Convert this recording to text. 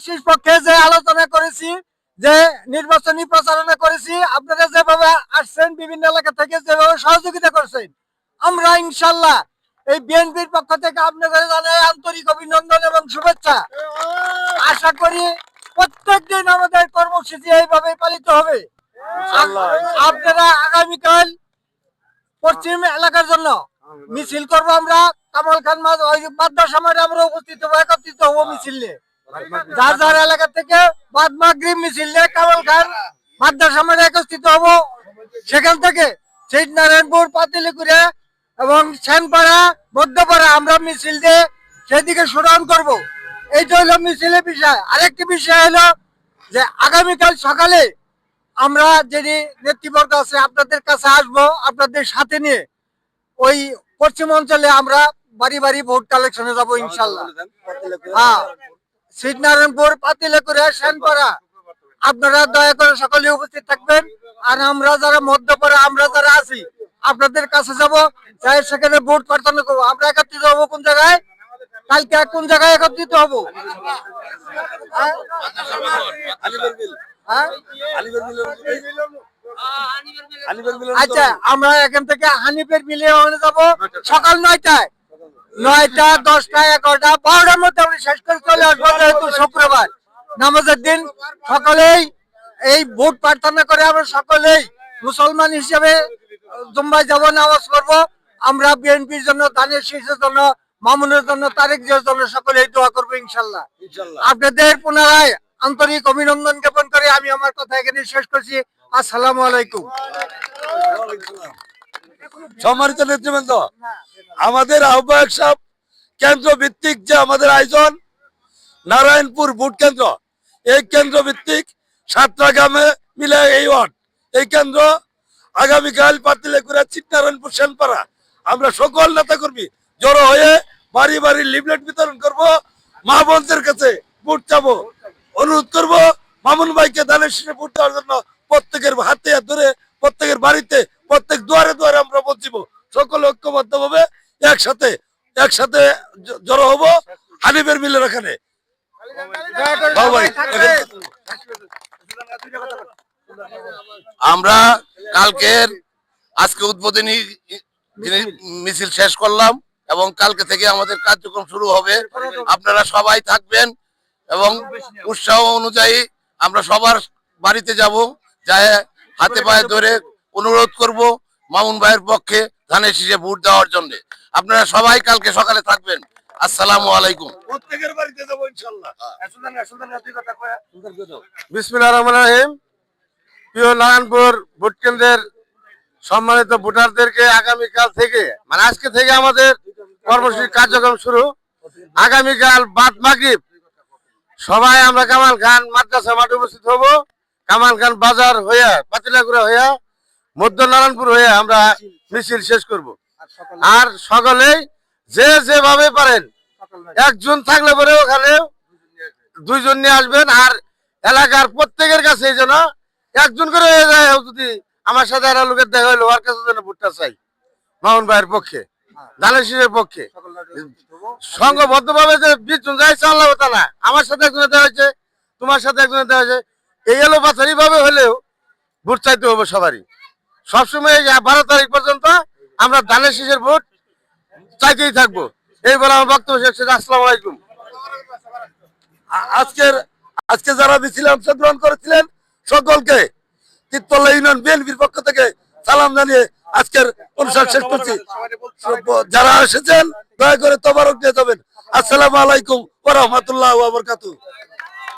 বিশেষ পক্ষে যে আলোচনা করেছি, যে নির্বাচনী প্রচারণা করেছি, আপনারা যেভাবে আসছেন বিভিন্ন এলাকা থেকে যেভাবে সহযোগিতা করছেন, আমরা ইনশাল্লাহ এই বিএনপির পক্ষ থেকে আপনাদের জানাই আন্তরিক অভিনন্দন এবং শুভেচ্ছা। আশা করি প্রত্যেক দিন আমাদের কর্মসূচি এইভাবে পালিত হবে। আপনারা আগামীকাল পশ্চিম এলাকার জন্য মিছিল করবো, আমরা কামাল খান মাদ্রাসা মাঠে আমরা উপস্থিত হবো, একত্রিত হবো মিছিল নিয়ে। যার যার এলাকা থেকে বাদ মাগরিব মিছিল নিয়ে কামাল খান মাদ্রাসা মাঠে একত্রিত হবো। সেখান থেকে শহীদ নারায়ণপুর, পাতিলিকুড়া এবং সেনপাড়া, মধ্যপাড়া আমরা মিছিল দিয়ে সেদিকে সুরান করব। এইটা হলো মিছিলের বিষয়। আরেকটি বিষয় হলো যে আগামীকাল সকালে আমরা যিনি নেতৃবর্গ আছে আপনাদের কাছে আসবো, আপনাদের সাথে নিয়ে ওই পশ্চিম অঞ্চলে আমরা বাড়ি বাড়ি ভোট কালেকশনে যাবো ইনশাল্লাহ। হ্যাঁ, শ্রীনারায়ণপুর, পাতিলেকুড়া, সেনপাড়া আপনারা দয়া করে সকলে উপস্থিত থাকবেন। আর আমরা যারা মধ্যপাড়া, আমরা যারা আছি আপনাদের কাছে যাব, যাই সেখানে ভোট প্রার্থনা করবো। আমরা একত্রিত হবো কোন জায়গায়, কালকে কোন জায়গায় একত্রিত হবো? আচ্ছা, আমরা এখান থেকে হানিফের মিলে যাব সকাল 9টায়, 9টা, 10টা, 11টা, 12টার মধ্যে আমরা শেষ করে চলে আসবো। যেহেতু শুক্রবার নামাজের দিন, সকলেই এই ভোট প্রার্থনা করে আমরা সকলেই মুসলমান হিসেবে জুম্মায় যাব, নামাজ পড়বো। আমরা বিএনপির জন্য, ধানের শীষের জন্য, মামুনের জন্য, তারেক জিয়ার জন্য সকলেই দোয়া করবো ইনশাল্লাহ। আপনাদের পুনরায় আন্তরিক অভিনন্দন জ্ঞাপন করে আমি আমার কথা এখানে শেষ করছি। আসসালামু আলাইকুম। সম্মানিত নেতৃবৃন্দ, আমাদের আহ্বায়ক সাহেব কেন্দ্র ভিত্তিক যে আমাদের আয়োজন নারায়ণপুর ভোট কেন্দ্র, এই কেন্দ্র ভিত্তিক 7টা গ্রামে মিলে এই ওয়ার্ড, এই কেন্দ্র আগামীকাল পাতিলেকুড়া, চিটনারায়ণপুর, সেনপাড়া আমরা সকল নেতা কর্মী জড়ো হয়ে বাড়ি বাড়ি লিফলেট বিতরণ করব। মা বোনদের কাছে ভোট চাবো, অনুরোধ করব মামুন ভাইকে ধানের শীষে ভোট দেওয়ার জন্য। প্রত্যেকের হাতে হাত ধরে, প্রত্যেকের বাড়িতে, প্রত্যেক দুয়ারে দুয়ারে আমরা বলছিব। সকলে ঐক্যবদ্ধ ভাবে একসাথে জড়ো হবো হানিফের মিলের এখানে। আমরা কালকের আজকে উদ্বোধনী মিছিল শেষ করলাম এবং কালকে থেকে আমাদের কার্যক্রম শুরু হবে। আপনারা সবাই থাকবেন এবং উৎসাহ অনুযায়ী আমরা সবার বাড়িতে যাব, যায় হাতে পায়ে ধরে অনুরোধ করব মামুন ভাইয়ের পক্ষে ধানের শীষে ভোট দেওয়ার জন্য। আপনারা সবাই কালকে সকালে থাকবেন। আসসালামু আলাইকুম। প্রত্যেকের বাড়িতে যাবো ইনশাআল্লাহ। বিসমিল্লাহির রহমানির রহিম। প্রিয় নারায়ণপুর ভোট কেন্দ্রের সম্মানিত ভোটারদেরকে আগামীকাল থেকে, মানে আজকে থেকে আমাদের কর্মসূচি কার্যক্রম শুরু। আগামীকাল বাদ মাগরিব সবাই আমরা কামাল খান মাদ্রাসা মাঠে উপস্থিত হব। কামাল খান বাজার হইয়া, পাতিলাকুড়া হইয়া, মধ্য নারায়ণপুর হইয়া আমরা মিছিল শেষ করব। আর সকলেই যে যেভাবে পারেন, একজন থাকলে পরে ওখানে 2জন নিয়ে আসবেন। আর এলাকার প্রত্যেকের কাছে এই জন্য একজন করে হয়ে যায়, যদি আমার সাথে আর লোকের দেখা হইলো ওর কাছে যেন ভোটটা চাই মামুন ভাইয়ের পক্ষে, ধানের শীষের পক্ষে। সংঘবদ্ধ ভাবে যে 20 জন যাইছে আল্লাহ তাআলা, আমার সাথে একজনে দেওয়া হয়েছে, তোমার সাথে একজনে দেওয়া হয়েছে, এই এলো বাছারি ভাবে হলেও ভোট চাইতে হবে সবারই। সবসময় 12 তারিখ পর্যন্ত আমরা ধানের শীষের ভোট চাইতেই থাকবো। এই বলে আমার বক্তব্য শেষ। আসসালামু আলাইকুম। আজকে যারা মিছিলে অংশগ্রহণ করেছিলেন সকলকে তিততলা ইউনিয়ন বিএনপির পক্ষ থেকে সালাম জানিয়ে আজকের অনুষ্ঠান শেষ করছি। যারা এসেছেন দয়া করে তবারক দিয়ে যাবেন। আসসালামু আলাইকুম ওয়া রাহমাতুল্লাহি ওয়া বারাকাতুহু।